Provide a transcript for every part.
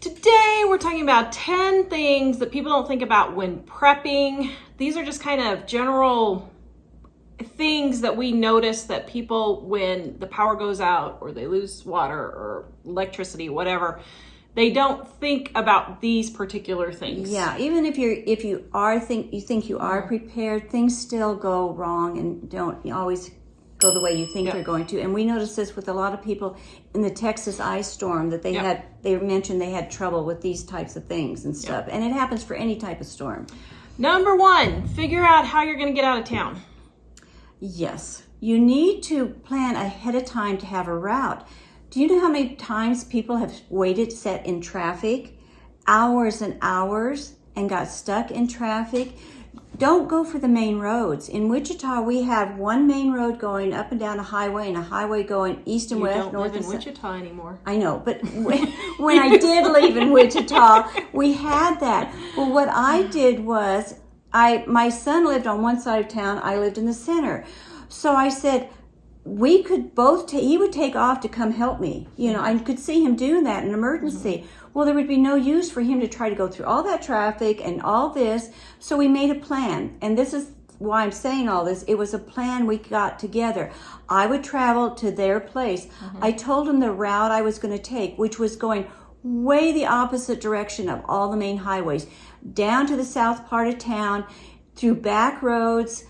Today we're talking about 10 things that people don't think about when prepping. These are just kind of general things that we notice that people, when the power goes out or they lose water or electricity, whatever, they don't think about these particular things. Yeah, even if you think you are prepared, things still go wrong and don't always go the way you think they're going to. And we noticed this with a lot of people in the Texas ice storm, that they mentioned they had trouble with these types of things and stuff. And it happens for any type of storm. Number one, figure out how you're going to get out of town. Yes, you need to plan ahead of time to have a route. Do you know how many times people have waited set in traffic, hours and hours, and got stuck in traffic? Don't go for the main roads. In Wichita, we have one main road going up and down a highway and a highway going east and west, north and south. You don't live in Wichita anymore. I know, but when I did live in Wichita, we had that. Well, what I did was, my son lived on one side of town, I lived in the center. So I said, we could both he would take off to come help me. You know, I could see him doing that in an emergency. Well, there would be no use for him to try to go through all that traffic and all this. So we made a plan. And this is why I'm saying all this. It was a plan we got together. I would travel to their place. I told him the route I was going to take, which was going way the opposite direction of all the main highways, down to the south part of town, through back roads,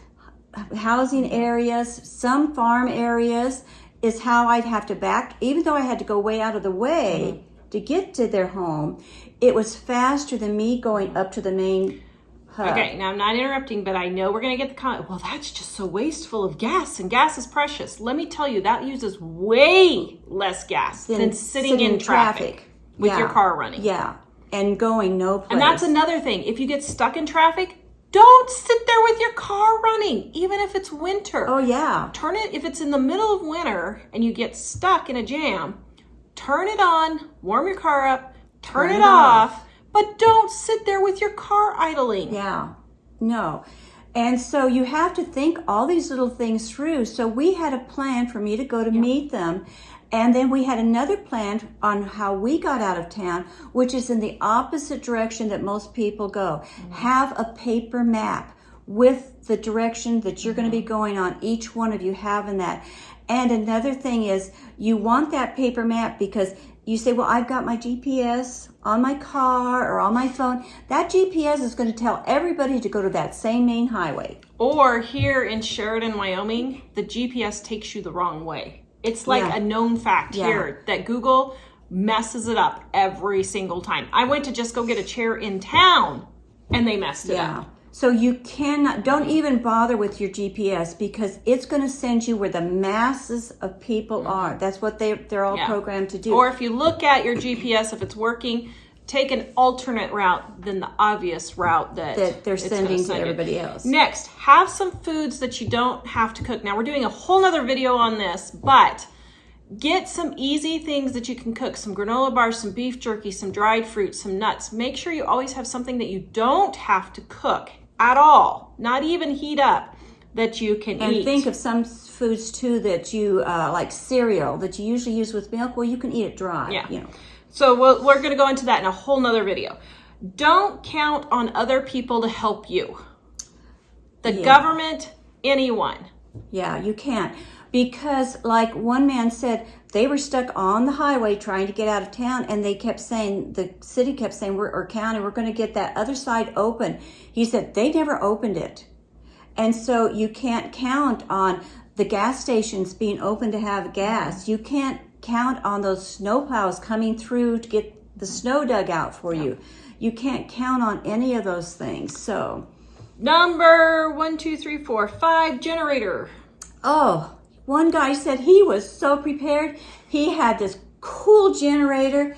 housing areas, some farm areas, is how I'd have to back. Even though I had to go way out of the way to get to their home, it was faster than me going up to the main hub. Okay, now I'm not interrupting, but I know we're going to get the comment, well, that's just so wasteful of gas, and gas is precious. Let me tell you, that uses way less gas than sitting in traffic with your car running. Yeah, and going no place. And that's another thing. If you get stuck in traffic, don't sit there with your car running, even if it's winter. Oh, yeah. Turn it, if it's in the middle of winter and you get stuck in a jam, turn it on, warm your car up, turn it off, but don't sit there with your car idling. Yeah, no. And so you have to think all these little things through. So we had a plan for me to go to meet them. And then we had another plan on how we got out of town, which is in the opposite direction that most people go. Have a paper map with the direction that you're going to be going on, each one of you having that. And another thing is, you want that paper map because you say, well, I've got my GPS on my car or on my phone. That GPS is going to tell everybody to go to that same main highway. Or here in Sheridan, Wyoming, the GPS takes you the wrong way. It's like a known fact here that Google messes it up every single time. I went to just go get a chair in town and they messed it up. So you cannot, don't even bother with your GPS because it's going to send you where the masses of people are. That's what they're all programmed to do. Or if you look at your GPS, if it's working, take an alternate route than the obvious route that they're sending to everybody else. Next, have some foods that you don't have to cook. Now, we're doing a whole nother video on this, but get some easy things that you can cook. Some granola bars, some beef jerky, some dried fruit, some nuts. Make sure you always have something that you don't have to cook at all, not even heat up, that you can eat. And think of some foods, too, that you, like cereal, that you usually use with milk. Well, you can eat it dry. Yeah. You know. So we're going to go into that in a whole nother video. Don't count on other people to help you. The government, anyone. Yeah, you can't. Because like one man said, they were stuck on the highway trying to get out of town, and they kept saying, the city kept saying, or county, we're going to get that other side open. He said, they never opened it. And so you can't count on the gas stations being open to have gas. You can't count on those snow plows coming through to get the snow dug out for you. You can't count on any of those things. So number 5, generator. Oh, one guy said he was so prepared. He had this cool generator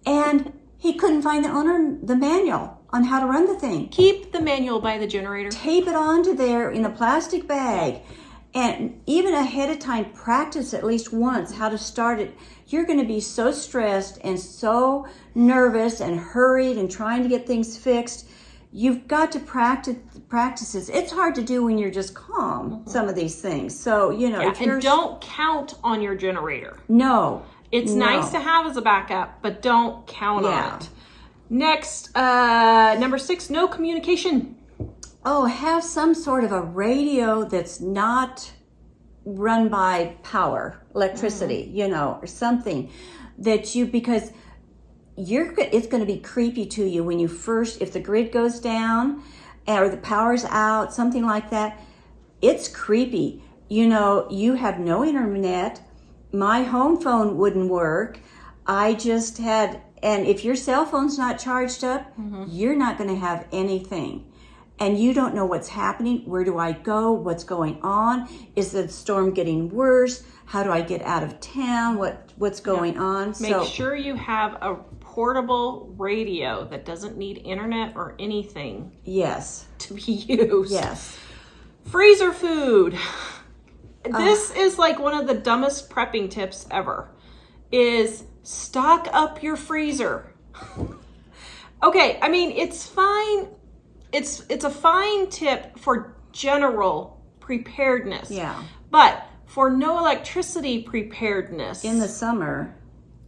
and he couldn't find the manual on how to run the thing. Keep the manual by the generator. Tape it onto there in a plastic bag. And even ahead of time, practice at least once how to start it. You're going to be so stressed and so nervous and hurried and trying to get things fixed. You've got to practice this. It's hard to do when you're just calm, some of these things. So, you know, and don't count on your generator. No. It's nice to have as a backup, but don't count on it. Next, number 6, no communication. Oh, have some sort of a radio that's not run by power, electricity, or something that because it's going to be creepy to you when you first, if the grid goes down or the power's out, something like that, it's creepy. You have no internet. My home phone wouldn't work. And if your cell phone's not charged up, you're not going to have anything. And you don't know what's happening. Where do I go? What's going on? Is the storm getting worse? How do I get out of town? What's going on? Make sure you have a portable radio that doesn't need internet or anything. Yes. To be used. Yes. Freezer food. This is like one of the dumbest prepping tips ever. Is stock up your freezer. Okay, I mean, it's fine. It's a fine tip for general preparedness. Yeah. But for no electricity preparedness. In the summer.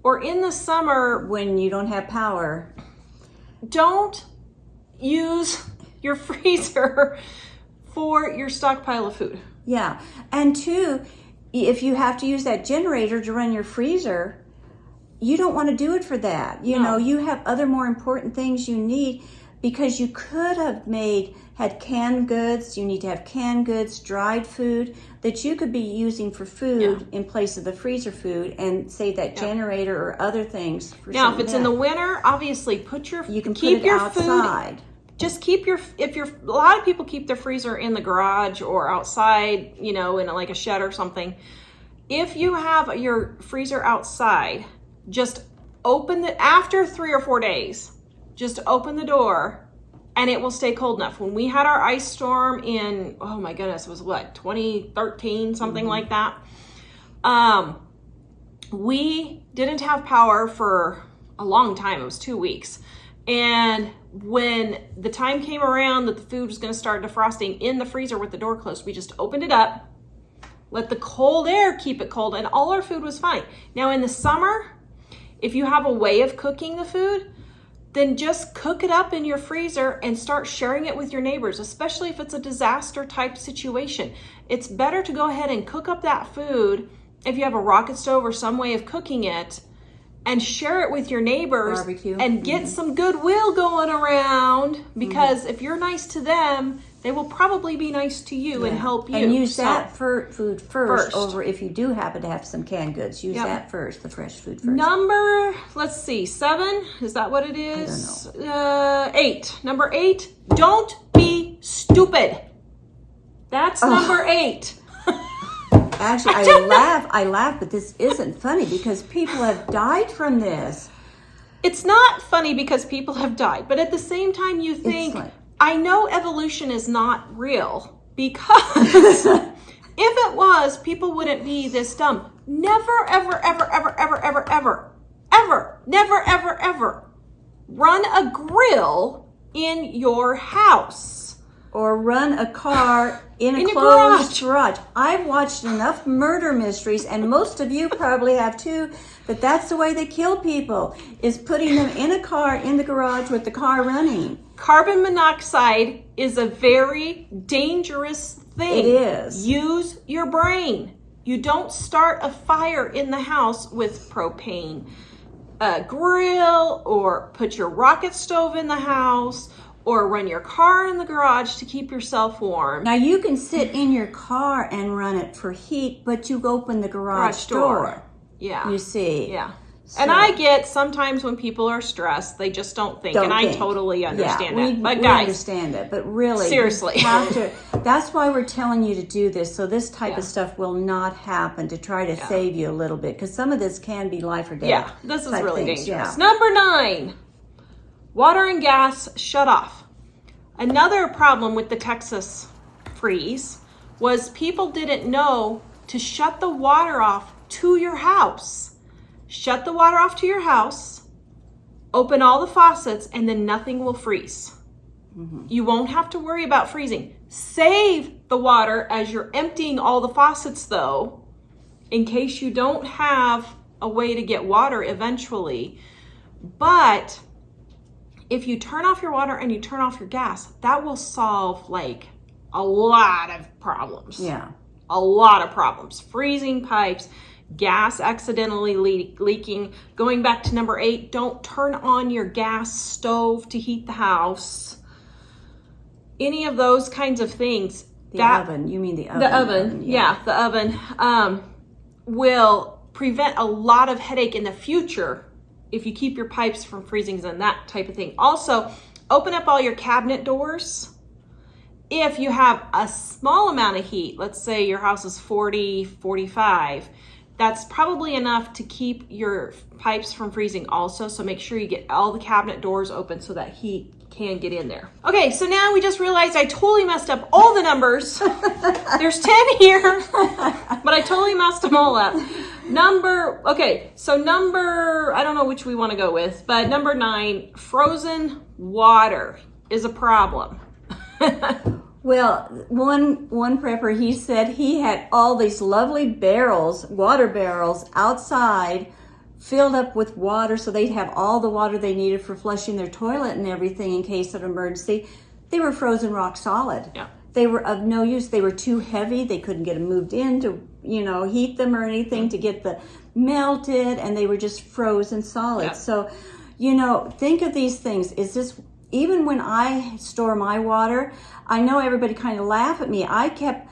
Or in the summer. When you don't have power. Don't use your freezer for your stockpile of food. Yeah. And 2, if you have to use that generator to run your freezer, you don't want to do it for that. You have other more important things you need, because you could have had canned goods. You need to have canned goods, dried food that you could be using for food in place of the freezer food, and save that generator or other things. Now, if it's in the winter, obviously you can keep your outside. Food. Just keep a lot of people keep their freezer in the garage or outside, in like a shed or something. If you have your freezer outside, just after 3 or 4 days, just open the door and it will stay cold enough. When we had our ice storm in, oh my goodness, it was 2013, something like that. We didn't have power for a long time. It was 2 weeks. And when the time came around that the food was going to start defrosting in the freezer with the door closed, we just opened it up, let the cold air keep it cold, and all our food was fine. Now in the summer, if you have a way of cooking the food, then just cook it up in your freezer and start sharing it with your neighbors, especially if it's a disaster type situation. It's better to go ahead and cook up that food if you have a rocket stove or some way of cooking it, and share it with your neighbors. Barbecue. And get some goodwill going around, because if you're nice to them, they will probably be nice to you and help you. And use that food first over, if you do happen to have some canned goods, use that first, the fresh food first. Number, let's see, 7, is that what it is? I don't know. 8. Number 8, don't be stupid. That's number 8. Actually, I laugh, but this isn't funny, because people have died from this. It's not funny because people have died, but at the same time you think, I know evolution is not real, because if it was, people wouldn't be this dumb. Never, ever, ever, ever, ever, ever, ever, ever, never, ever, ever run a grill in your house. Or run a car in a closed garage. I've watched enough murder mysteries, and most of you probably have too, that that's the way they kill people, is putting them in a car in the garage with the car running. Carbon monoxide is a very dangerous thing. It is. Use your brain. You don't start a fire in the house with propane grill, or put your rocket stove in the house, or run your car in the garage to keep yourself warm. Now, you can sit in your car and run it for heat, but you open the garage door. Yeah. You see. Yeah. So. And I get sometimes when people are stressed, they just don't think. I totally understand that. But we guys, understand it. But really, seriously, you have to, that's why we're telling you to do this. So this type of stuff will not happen, to try to save you a little bit. Because some of this can be life or death. Yeah, this is really dangerous. Number 9. Water and gas shut off. Another problem with the Texas freeze was people didn't know to shut the water off to your house. Shut the water off to your house, open all the faucets, and then nothing will freeze. Mm-hmm. You won't have to worry about freezing. Save the water as you're emptying all the faucets, though, in case you don't have a way to get water eventually. But if you turn off your water and you turn off your gas, that will solve like a lot of problems. Yeah. A lot of problems. Freezing pipes, gas accidentally leaking. Going back to number 8, don't turn on your gas stove to heat the house. Any of those kinds of things. The oven. You mean the oven? The oven. Yeah, the oven will prevent a lot of headache in the future if you keep your pipes from freezing and that type of thing. Also, open up all your cabinet doors. If you have a small amount of heat, let's say your house is 40, 45, that's probably enough to keep your pipes from freezing also. So make sure you get all the cabinet doors open so that heat can get in there. Okay, so now we just realized I totally messed up all the numbers. There's 10 here, but I totally messed them all up. I don't know which we want to go with, but number 9, frozen water is a problem. Well, one prepper, he said he had all these lovely barrels, water barrels outside, filled up with water so they'd have all the water they needed for flushing their toilet and everything in case of emergency. They were frozen rock solid. Yeah. They were of no use. They were too heavy. They couldn't get them moved in to, heat them or anything to get the melted, and they were just frozen solid. Yeah. So, think of these things. Is this, even when I store my water, I know everybody kind of laugh at me. I kept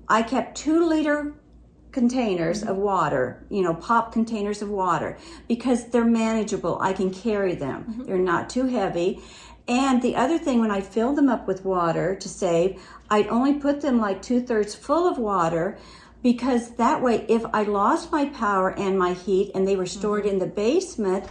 2-liter containers of water, pop containers of water, because they're manageable. I can carry them. They're not too heavy. And the other thing, when I filled them up with water to save, I'd only put them like 2/3 full of water, because that way, if I lost my power and my heat and they were stored in the basement,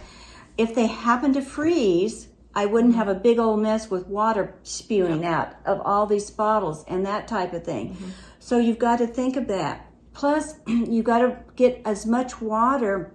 if they happened to freeze, I wouldn't have a big old mess with water spewing out of all these bottles and that type of thing. So you've got to think of that. Plus, you got to get as much water,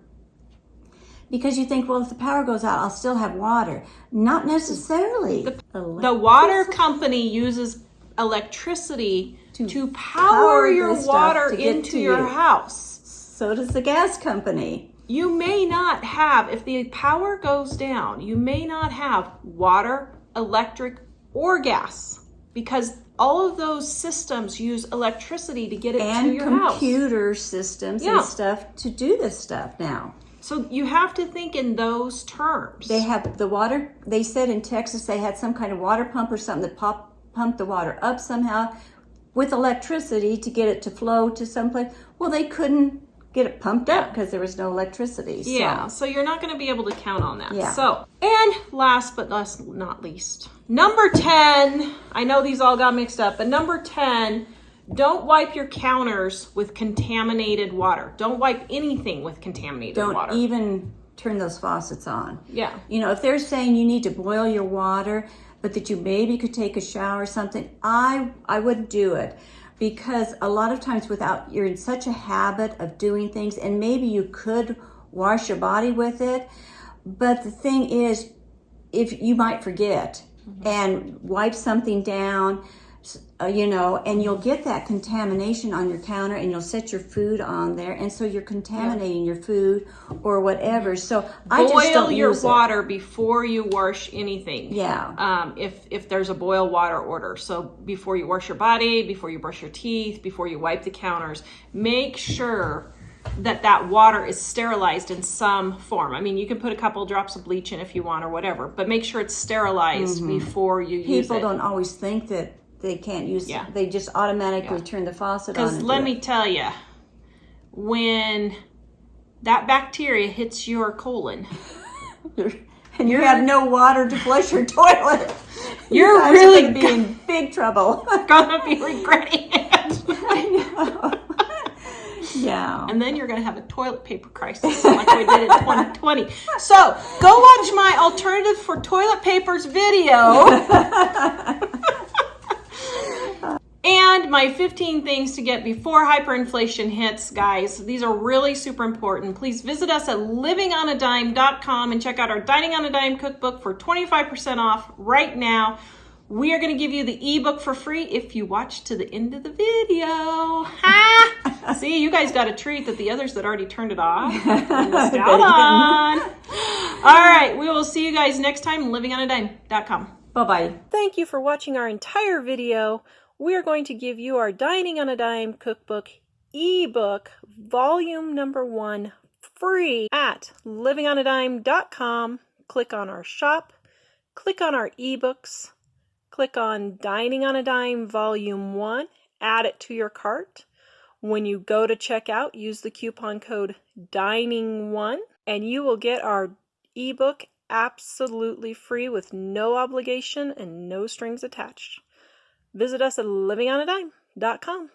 because you think, well, if the power goes out, I'll still have water. Not necessarily. The water company uses electricity to power your water into your house. So does the gas company. You may not have, if the power goes down, you may not have water, electric, or gas, because all of those systems use electricity to get it to your house. And computer systems and stuff to do this stuff now. So you have to think in those terms. They have the water, they said in Texas they had some kind of water pump or something that pumped the water up somehow with electricity to get it to flow to someplace. Well, they couldn't get it pumped up because there was no electricity. Yeah, so you're not going to be able to count on that. Yeah. So, and last but not least, number 10, I know these all got mixed up, but number 10, don't wipe your counters with contaminated water. Don't wipe anything with contaminated water. Don't even turn those faucets on. Yeah. If they're saying you need to boil your water, but that you maybe could take a shower or something, I wouldn't do it. Because a lot of times you're in such a habit of doing things, and maybe you could wash your body with it, but the thing is, if you might forget and wipe something down, and you'll get that contamination on your counter, and you'll set your food on there, and so you're contaminating your food or whatever. So I just don't boil your use water before you wash anything. Yeah. If there's a boil water order, so before you wash your body, before you brush your teeth, before you wipe the counters, make sure that water is sterilized in some form. I mean, you can put a couple drops of bleach in if you want or whatever, but make sure it's sterilized before you use it. People don't always think that they can't use it. They just automatically turn the faucet on. Because let me tell you, when that bacteria hits your colon and you have no water to flush your toilet, you're really going to be in big trouble. Gonna be regretting it. I know. Yeah. And then you're going to have a toilet paper crisis like we did in 2020. So go watch my alternative for toilet papers video. And my 15 things to get before hyperinflation hits, guys. These are really super important. Please visit us at livingonadime.com and check out our Dining on a Dime cookbook for 25% off right now. we are going to give you the ebook for free if you watch to the end of the video. Ha! See, you guys got a treat that the others that already turned it off missed out on. All right, we will see you guys next time, livingonadime.com. Bye-bye. Thank you for watching our entire video. We are going to give you our Dining on a Dime cookbook ebook, volume number 1, free at livingonadime.com. Click on our shop, click on our ebooks, click on Dining on a Dime volume 1, add it to your cart. When you go to checkout, use the coupon code DINING1 and you will get our ebook absolutely free with no obligation and no strings attached. Visit us at livingonadime.com.